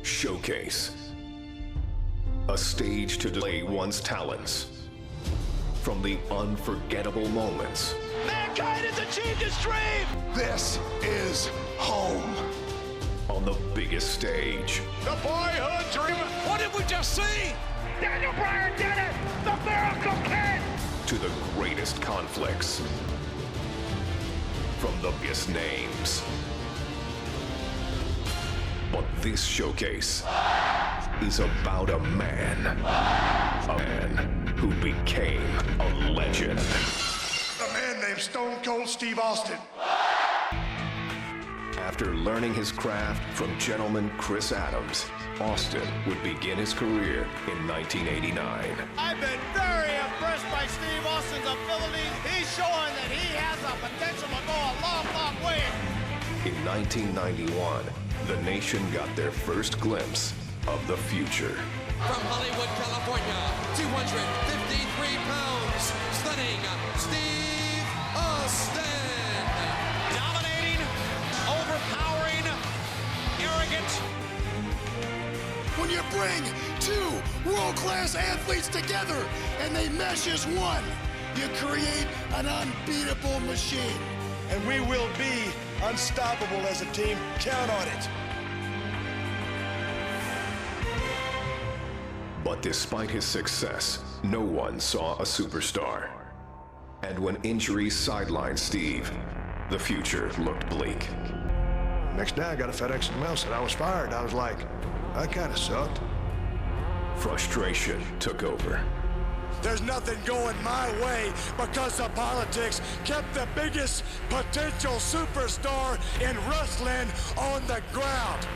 Showcase. A stage to display one's talents. From the unforgettable moments. Mankind has achieved his dream! This is home. On the biggest stage. The boyhood dream! What did we just see? Daniel Bryan did it! The Miracle Kid! To the greatest conflicts. From the biggest names. But this showcase is about a man who became a legend. A man named Stone Cold Steve Austin. After learning his craft from gentleman Chris Adams, Austin would begin his career in 1989. I've been very impressed by Steve Austin's ability. He's showing that he has the potential to go a long, long way. In 1991, the nation got their first glimpse of the future. From Hollywood, California, 253 pounds, stunning Steve Austin. Dominating, overpowering, arrogant. When you bring two world-class athletes together and they mesh as one, you create an unbeatable machine. And we will be unstoppable as a team. Count on it. But despite his success, no one saw a superstar. And when injuries sidelined Steve, the future looked bleak. Next day, I got a FedEx in the mail, said I was fired. I was like, that kind of sucked. Frustration took over. There's nothing going my way because of politics kept the biggest potential superstar in wrestling on the ground.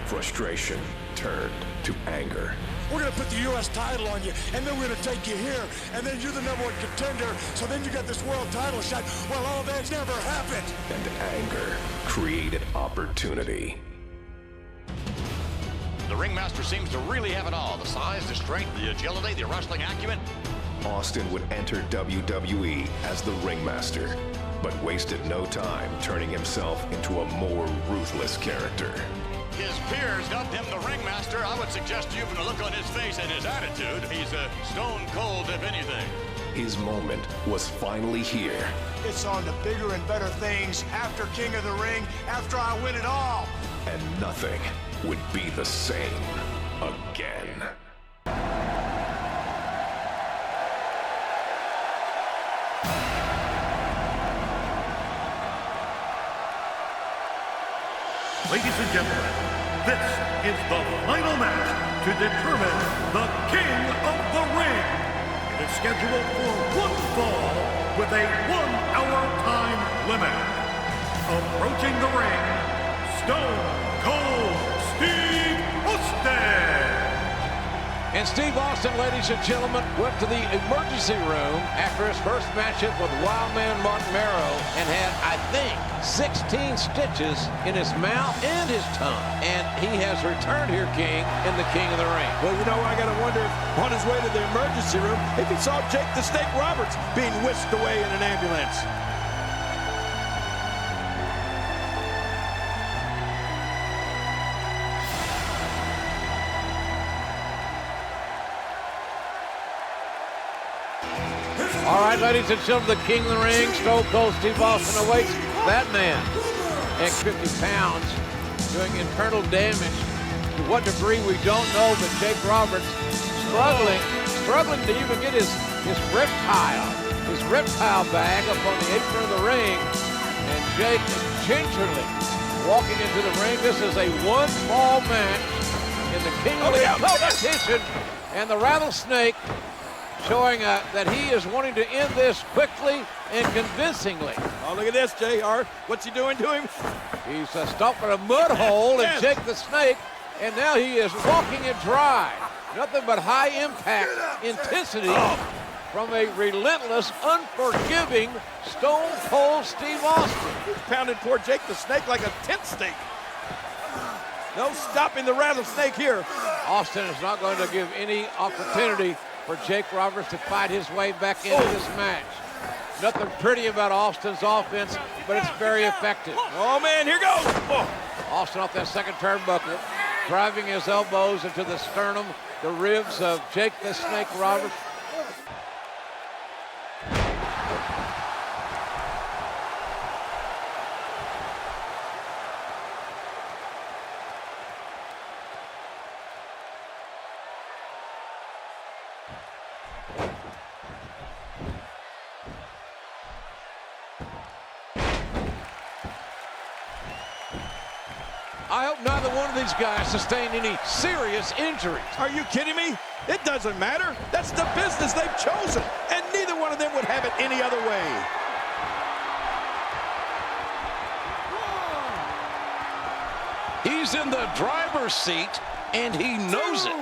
Frustration turned to anger. We're going to put the U.S. title on you, and then we're going to take you here, and then you're the #1 contender, so then you got this world title shot. Well, all that never happened. And anger created opportunity. The ringmaster seems to really have it all. The size, the strength, the agility, the wrestling acumen. Austin would enter WWE as the ringmaster, but wasted no time turning himself into a more ruthless character. His peers dubbed him the ringmaster. I would suggest to you from the look on his face and his attitude, he's a stone cold if anything. His moment was finally here. It's on to bigger and better things after King of the Ring, after I win it all. And nothing would be the same again. Ladies and gentlemen, this is the final match to determine the King of the Ring. It is scheduled for one fall with a 1-hour time limit. Approaching the ring, Stone Cold Steve Austin. And Steve Austin, ladies and gentlemen, went to the emergency room after his first matchup with Wildman Mark Merrow and had, I think, 16 stitches in his mouth and his tongue. And he has returned here, King, in the King of the Ring. Well, you know, I got to wonder on his way to the emergency room if he saw Jake the Snake Roberts being whisked away in an ambulance. All right, ladies and gentlemen, the King of the Ring, Stone Cold Steve Austin awaits that man. And 50 pounds doing internal damage. To what degree, we don't know, but Jake Roberts struggling to even get his reptile bag up on the apron of the ring. And Jake gingerly walking into the ring. This is a one-fall match in the King of the Ring competition. And the Rattlesnake showing that he is wanting to end this quickly and convincingly. Oh, look at this, JR. What's he doing to him? He's stomping a mud hole in Jake the Snake, and now he is walking it dry. Nothing but high impact intensity from a relentless, unforgiving Stone Cold Steve Austin. He's pounded poor Jake the Snake like a tent stake. No stopping the Rattlesnake here. Austin is not going to give any opportunity for Jake Roberts to fight his way back into this match. Nothing pretty about Austin's offense, but it's very effective. Oh, man, here goes. Austin off that second turnbuckle. driving his elbows into the sternum, the ribs of Jake the Snake Roberts. I hope neither one of these guys sustained any serious injuries. Are you kidding me? It doesn't matter. That's the business they've chosen, and neither one of them would have it any other way. He's in the driver's seat, and he knows it.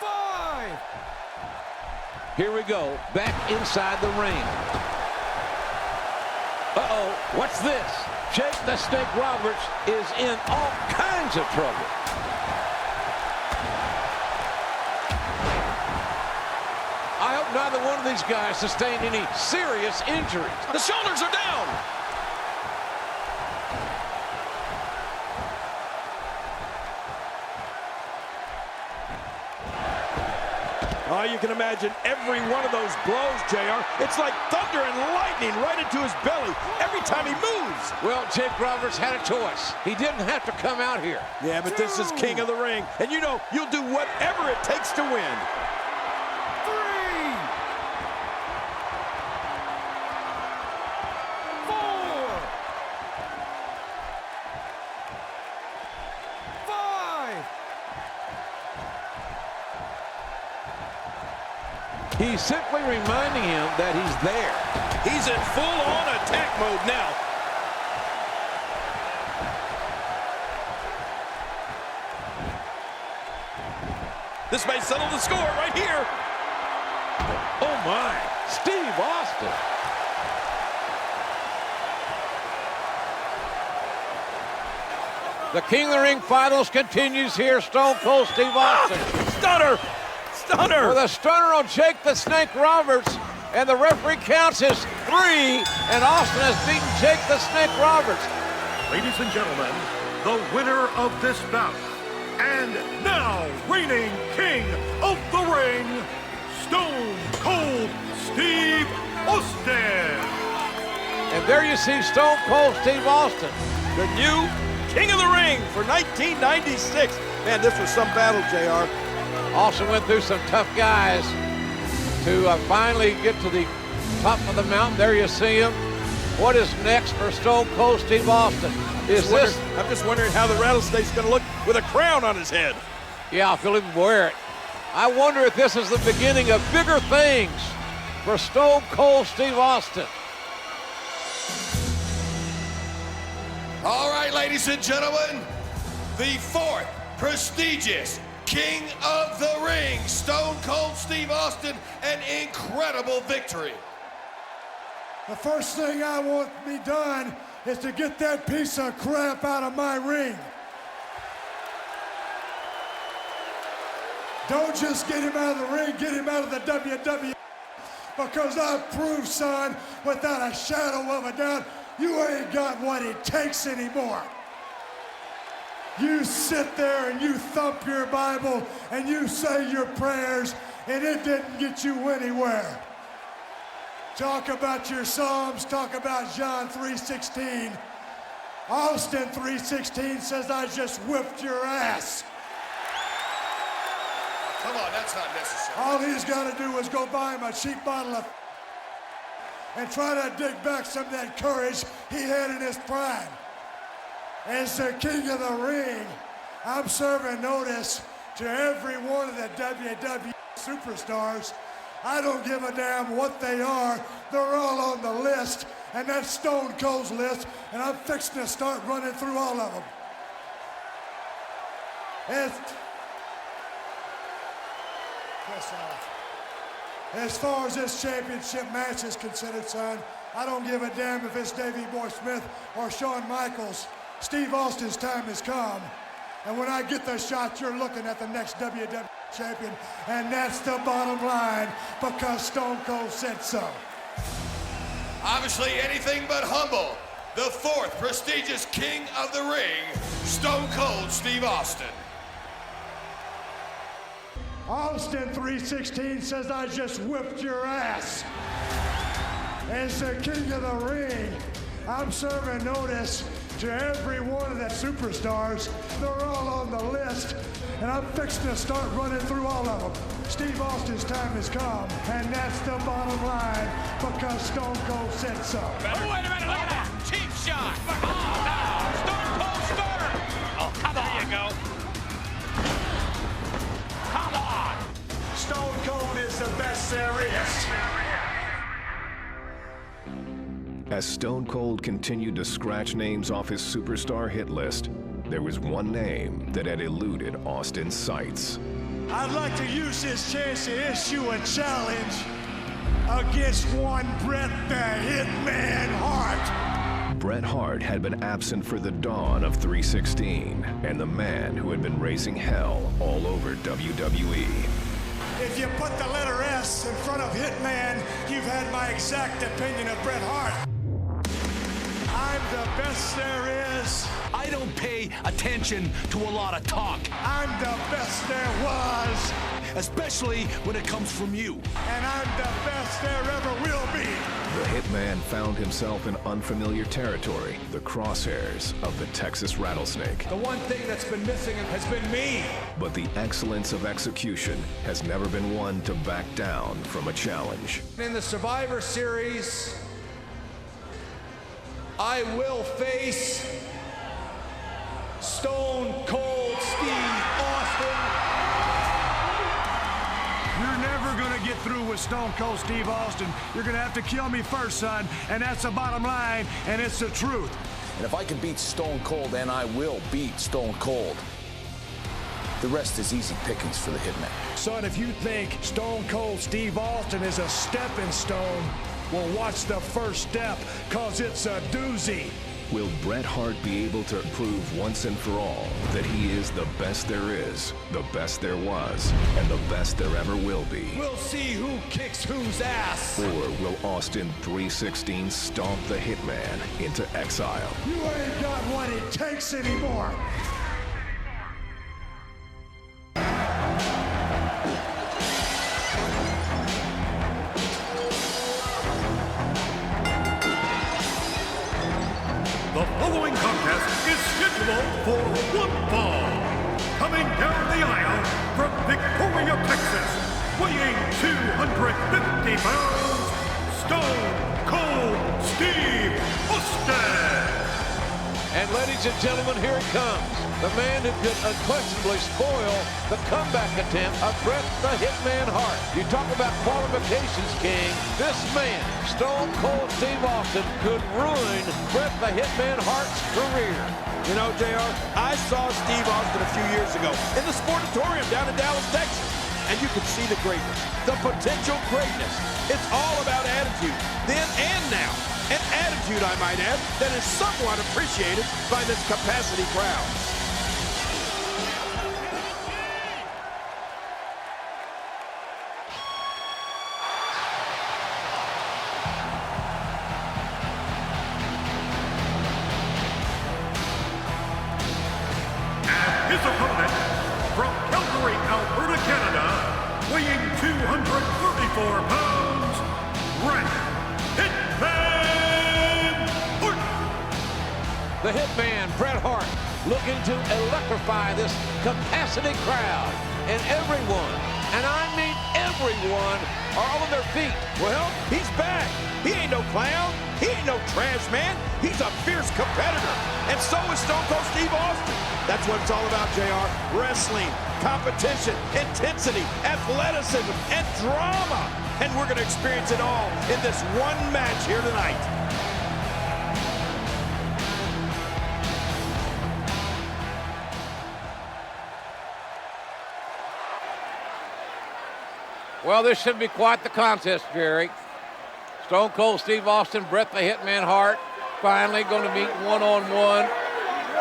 5. Here we go, back inside the ring. Uh-oh, what's this? Jake the Snake Roberts is in all kinds of trouble. I hope neither one of these guys sustained any serious injuries. The shoulders are down. Oh, you can imagine every one of those blows, JR. It's like thunder and lightning right into his belly every time he moves. Well, Jake Roberts had a choice. He didn't have to come out here. Yeah, but this is King of the Ring, and you know you'll do whatever it takes to win. 3. 4. 5. He's simply reminding him that he's there. He's in full-on attack mode now. This may settle the score right here. Oh my, Steve Austin. The King of the Ring finals continues here. Stone Cold Steve Austin. Stunner! Stunner! With a stunner on Jake the Snake Roberts, and the referee counts as 3, and Austin has beaten Jake the Snake Roberts. Ladies and gentlemen, the winner of this bout, and now reigning King of the Ring, Stone Cold Steve Austin. And there you see Stone Cold Steve Austin. The new King of the Ring for 1996. Man, this was some battle, JR. Austin went through some tough guys to finally get to the top of the mountain. There you see him. What is next for Stone Cold Steve Austin? I'm just wondering how the rattlesnake's going to look with a crown on his head. Yeah, if he'll even wear it. I wonder if this is the beginning of bigger things for Stone Cold Steve Austin. All right, ladies and gentlemen, the 4th prestigious King of the Ring, Stone Cold Steve Austin, an incredible victory. The first thing I want to be done is to get that piece of crap out of my ring. Don't just get him out of the ring, get him out of the WWE. Because I've proved, son, without a shadow of a doubt, you ain't got what it takes anymore. You sit there and you thump your Bible and you say your prayers, and it didn't get you anywhere. Talk about your Psalms, talk about John 3:16. Austin 3:16 says I just whipped your ass. Come on, that's not necessary. All he's got to do is go buy him a cheap bottle of and try to dig back some of that courage he had in his prime. As the King of the Ring, I'm serving notice to every one of the WWE superstars. I don't give a damn what they are. They're all on the list, and that's Stone Cold's list, and I'm fixing to start running through all of them. As far as this championship match is considered, son, I don't give a damn if it's Davey Boy Smith or Shawn Michaels. Steve Austin's time has come. And when I get the shot, you're looking at the next WWE champion. And that's the bottom line, because Stone Cold said so. Obviously anything but humble. The fourth prestigious King of the Ring, Stone Cold Steve Austin. Austin 316 says I just whipped your ass. As the King of the Ring, I'm serving notice to every one of the superstars. They're all on the list, and I'm fixing to start running through all of them. Steve Austin's time has come, and that's the bottom line, because Stone Cold said so. Oh, wait a minute, look at that. Cheap shot. Oh, no. Stone Cold Stunner. Oh, come on. There you go. Come on. Stone Cold is the best there is. As Stone Cold continued to scratch names off his superstar hit list, there was one name that had eluded Austin's sights. I'd like to use this chance to issue a challenge against one Bret the Hitman Hart. Bret Hart had been absent for the dawn of 316, and the man who had been raising hell all over WWE. If you put the letter S in front of Hitman, you've had my exact opinion of Bret Hart. I'm the best there is. I don't pay attention to a lot of talk. I'm the best there was. Especially when it comes from you. And I'm the best there ever will be. The Hitman found himself in unfamiliar territory, the crosshairs of the Texas Rattlesnake. The one thing that's been missing has been me. But the excellence of execution has never been one to back down from a challenge. In the Survivor Series, I will face Stone Cold Steve Austin. You're never gonna get through with Stone Cold Steve Austin. You're gonna have to kill me first, son, and that's the bottom line, and it's the truth. And if I can beat Stone Cold, then I will beat Stone Cold. The rest is easy pickings for the Hitman. Son, if you think Stone Cold Steve Austin is a stepping stone, well, watch the first step, cause it's a doozy. Will Bret Hart be able to prove once and for all that he is the best there is, the best there was, and the best there ever will be? We'll see who kicks whose ass. Or will Austin 316 stomp the Hitman into exile? You ain't got what it takes anymore. The following contest is scheduled for one fall. Coming down the aisle from Victoria, Texas, weighing 250 pounds, Stone Cold Steve Austin. And ladies and gentlemen, here it comes. The man who could unquestionably spoil the comeback attempt of Bret the Hitman Hart. You talk about qualifications, King. This man, Stone Cold Steve Austin, could ruin Bret the Hitman Hart's career. You know, JR, I saw Steve Austin a few years ago in the Sportatorium down in Dallas, Texas. And you could see the greatness, the potential greatness. It's all about attitude, then and now. An attitude, I might add, that is somewhat appreciated by this capacity crowd. And his opponent, from Calgary, Alberta, Canada, weighing 234 pounds, Bret Hitman Hart. The Hitman, Bret Hart, looking to electrify this capacity crowd. And everyone, and I mean everyone, are on their feet. Well, he's back. He ain't no clown. He ain't no trash man. He's a fierce competitor. And so is Stone Cold Steve Austin. That's what it's all about, JR. Wrestling, competition, intensity, athleticism, and drama. And we're going to experience it all in this one match here tonight. Well, this should be quite the contest, Jerry. Stone Cold Steve Austin, Bret the Hitman Hart, finally going to meet one-on-one.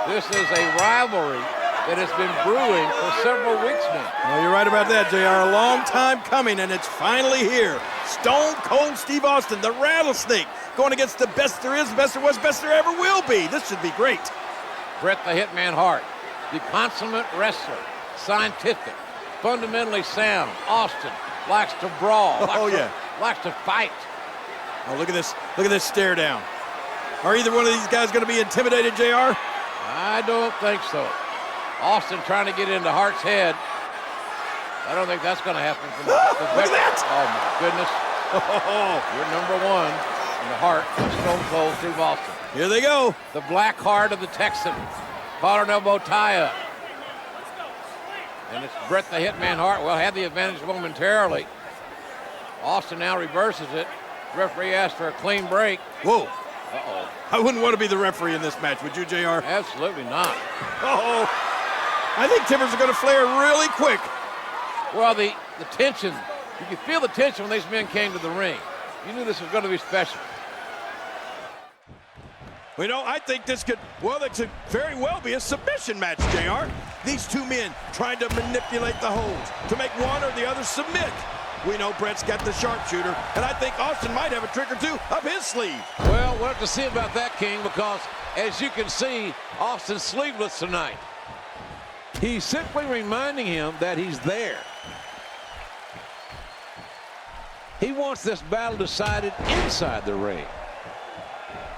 This is a rivalry that has been brewing for several weeks now. Well, you're right about that, JR. A long time coming, and it's finally here. Stone Cold Steve Austin, the Rattlesnake, going against the best there is, best there was, best there ever will be. This should be great. Bret the Hitman Hart, the consummate wrestler, scientific, fundamentally sound. Austin likes to brawl. Likes to fight. Oh, look at this. Look at this stare down. Are either one of these guys going to be intimidated, JR? I don't think so. Austin trying to get into Hart's head. I don't think that's going to happen. Look at that! Oh, my goodness. You're number one in the heart of Stone Cold Steve Austin. Here they go. The black heart of the Texan. Collar and elbow tie-up. And it's Bret the Hitman Hart. Well, had the advantage momentarily. Austin now reverses it. Referee asked for a clean break. Whoa. Uh-oh. I wouldn't want to be the referee in this match, would you, JR? Absolutely not. Uh-oh. I think timbers are going to flare really quick. Well, the tension, you could feel the tension when these men came to the ring. You knew this was going to be special. Well, you know, I think this could very well be a submission match, JR. These two men trying to manipulate the holds to make one or the other submit. We know Bret's got the sharpshooter, and I think Austin might have a trick or two up his sleeve. Well, we'll have to see about that, King, because as you can see, Austin's sleeveless tonight. He's simply reminding him that he's there. He wants this battle decided inside the ring.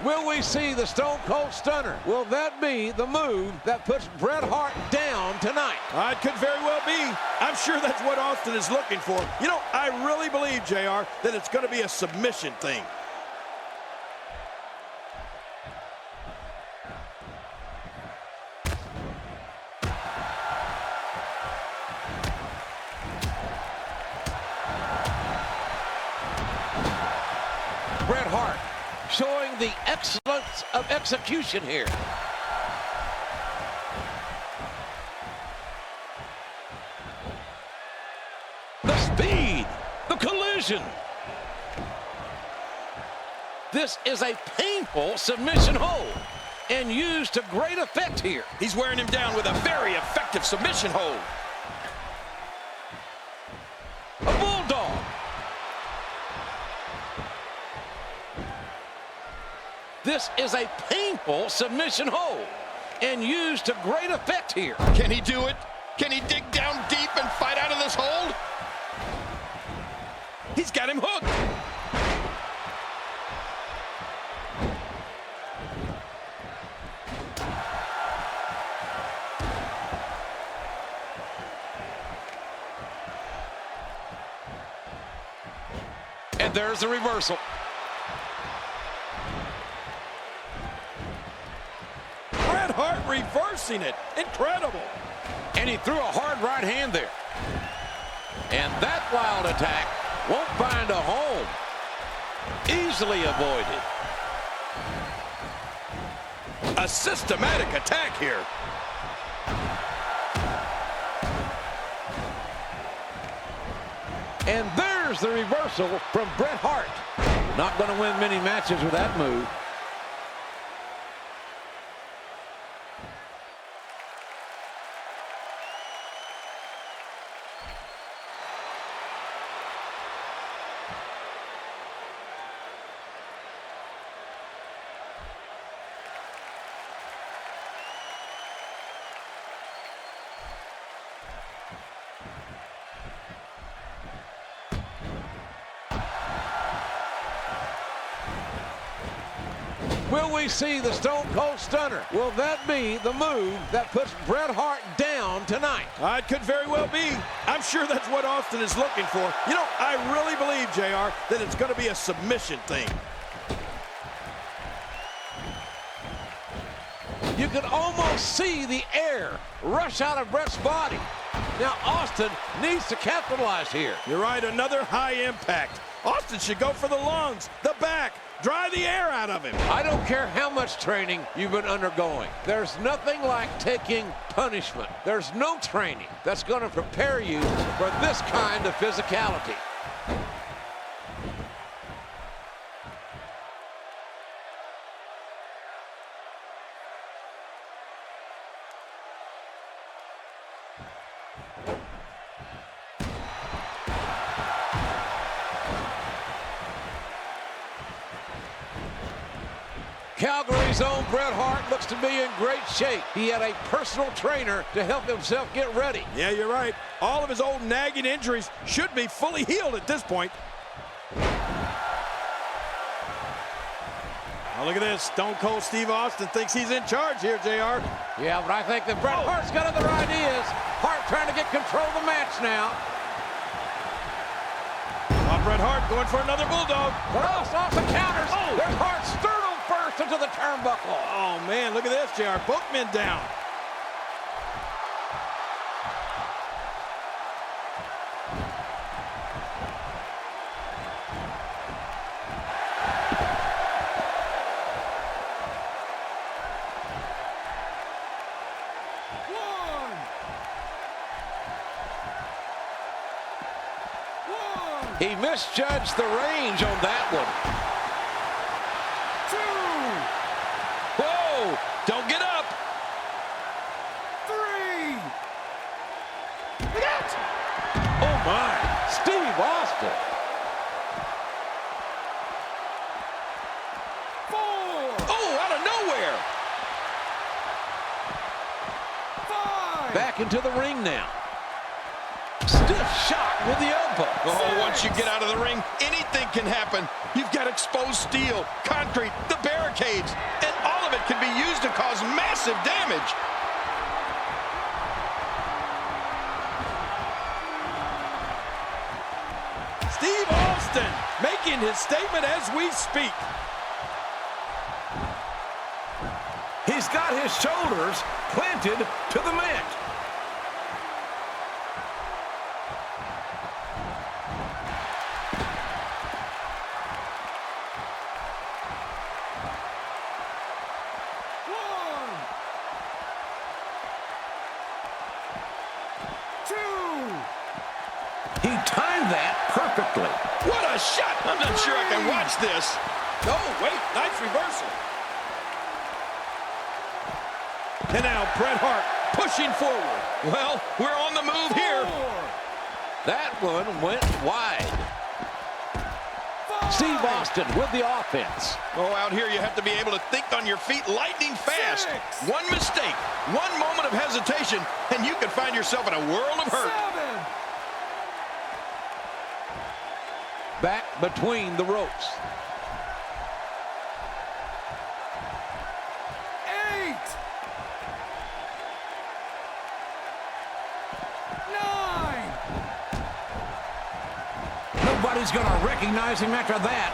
Will we see the Stone Cold Stunner? Will that be the move that puts Bret Hart down tonight? It could very well be. I'm sure that's what Austin is looking for. You know, I really believe, JR, that it's going to be a submission thing. Bret Hart showing the excellence of execution here. The speed, the collision. This is a painful submission hold and used to great effect here. He's wearing him down with a very effective submission hold. A bulldog. This is a painful submission hold and used to great effect here. Can he do it? Can he dig down deep and fight out of this hold? He's got him hooked. And there's the reversal. Bret Hart reversing it. Incredible. And he threw a hard right hand there. And that wild attack won't find a home. Easily avoided. A systematic attack here. And there's the reversal from Bret Hart. Not going to win many matches with that move. Will we see the Stone Cold Stunner? Will that be the move that puts Bret Hart down tonight? It could very well be. I'm sure that's what Austin is looking for. You know, I really believe, JR, that it's going to be a submission thing. You could almost see the air rush out of Bret's body. Now Austin needs to capitalize here. You're right, another high impact. Austin should go for the lungs, the back, dry the air out of him. I don't care how much training you've been undergoing. There's nothing like taking punishment. There's no training that's going to prepare you for this kind of physicality. Calgary's own Bret Hart looks to be in great shape. He had a personal trainer to help himself get ready. Yeah, you're right. All of his old nagging injuries should be fully healed at this point. Now look at this. Stone Cold Steve Austin thinks he's in charge here, JR. Yeah, but I think that Bret Hart's got other ideas. Hart trying to get control of the match now. Bret Hart going for another bulldog. Cross off the counters. There's Hart sternum first into the turnbuckle. Oh, man, look at this, JR. Both men down. He misjudged the range on that one. 2. Whoa! Don't get up! 3. Look out! Oh my! Steve Austin. 4. Oh, out of nowhere! 5. Back into the ring now. Stiff shot with the elbow. Oh, once you get out of the ring, anything can happen. You've got exposed steel, concrete, the barricades, and all of it can be used to cause massive damage. Steve Austin making his statement as we speak. He's got his shoulders planted to the mat. He timed that perfectly. What a shot! I'm not sure I can watch this. Oh, wait, nice reversal. And now Bret Hart pushing forward. Well, we're on the move here. That one went wide. Steve Austin with the offense. Oh, out here you have to be able to think on your feet lightning fast. 6. One mistake, one moment of hesitation, and you could find yourself in a world of hurt. 7. Back between the ropes. 8. 9. Nobody's going to recognize him after that.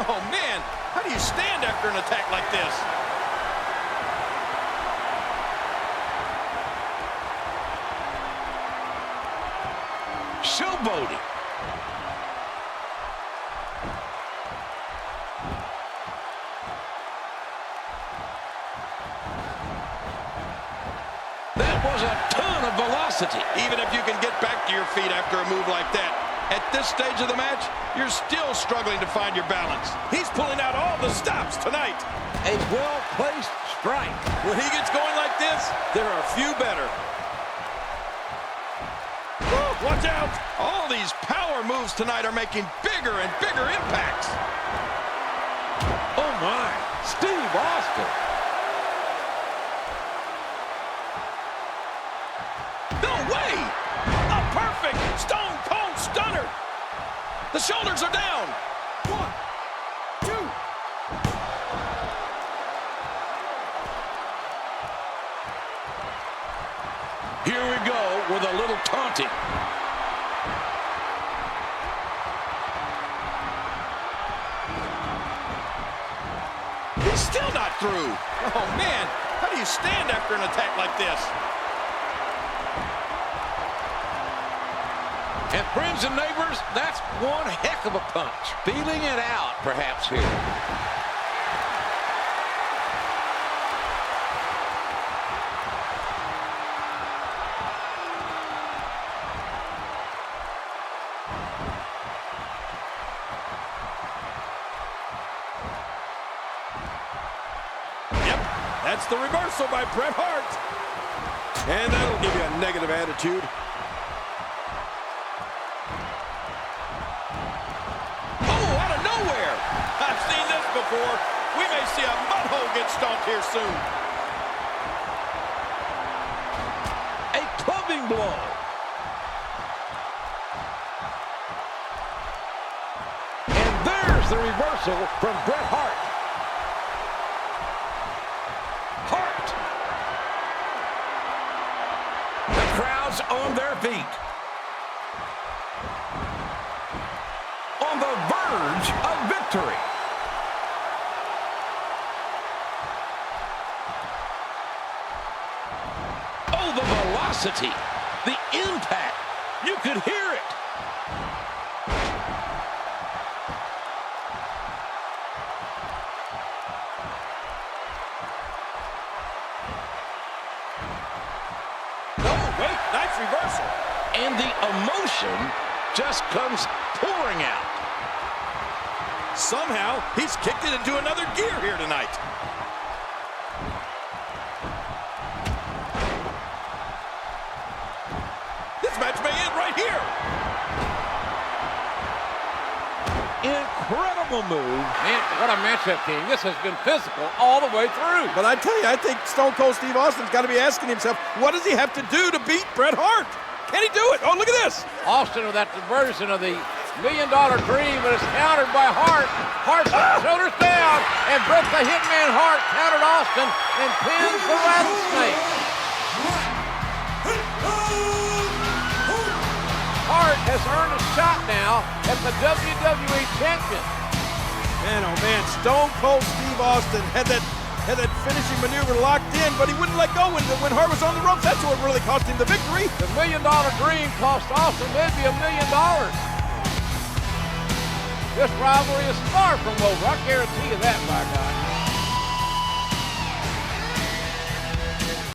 Oh, man, how do you stand after an attack like this? Showboating. That was a ton of velocity. Even if you can get back to your feet after a move like that, at this stage of the match, you're still struggling to find your balance. He's pulling out all the stops tonight. A well-placed strike. When he gets going like this, there are a few better. Woo, watch out! All these power moves tonight are making bigger and bigger impacts. Oh my, Steve Austin. No way! A perfect Stone Cold Stunner. The shoulders are down. 1, 2. Here we go with a little taunting. He's still not through. Oh, man, how do you stand after an attack like this? And friends and neighbors, that's one heck of a punch. Feeling it out, perhaps, here. Yep, that's the reversal by Bret Hart. And that'll give you a negative attitude. Oh, out of nowhere. I've seen this before. We may see a mud hole get stomped here soon. A clubbing blow. And there's the reversal from Bret Hart. The crowd's on their feet. On the verge of victory. Oh, the velocity, the impact. You could hear it. Nice reversal. And the emotion just comes pouring out. Somehow, he's kicked it into another gear here tonight. This match may end right here. Incredible move. Man, what a matchup, King. This has been physical all the way through. But I tell you, I think Stone Cold Steve Austin's got to be asking himself, what does he have to do to beat Bret Hart? Can he do it? Oh, look at this. Austin with that version of the $1 Million Dream, but it's countered by Hart. Hart shoulders down, and Bret the Hitman Hart countered Austin and pins the Rattlesnake. Hart has earned a shot now at the WWE Champion. Man, oh man, Stone Cold Steve Austin had that finishing maneuver locked in, but he wouldn't let go when Hart was on the ropes. That's what really cost him the victory. The $1 Million Dream cost Austin maybe $1 million. This rivalry is far from over. I guarantee you that, my guy.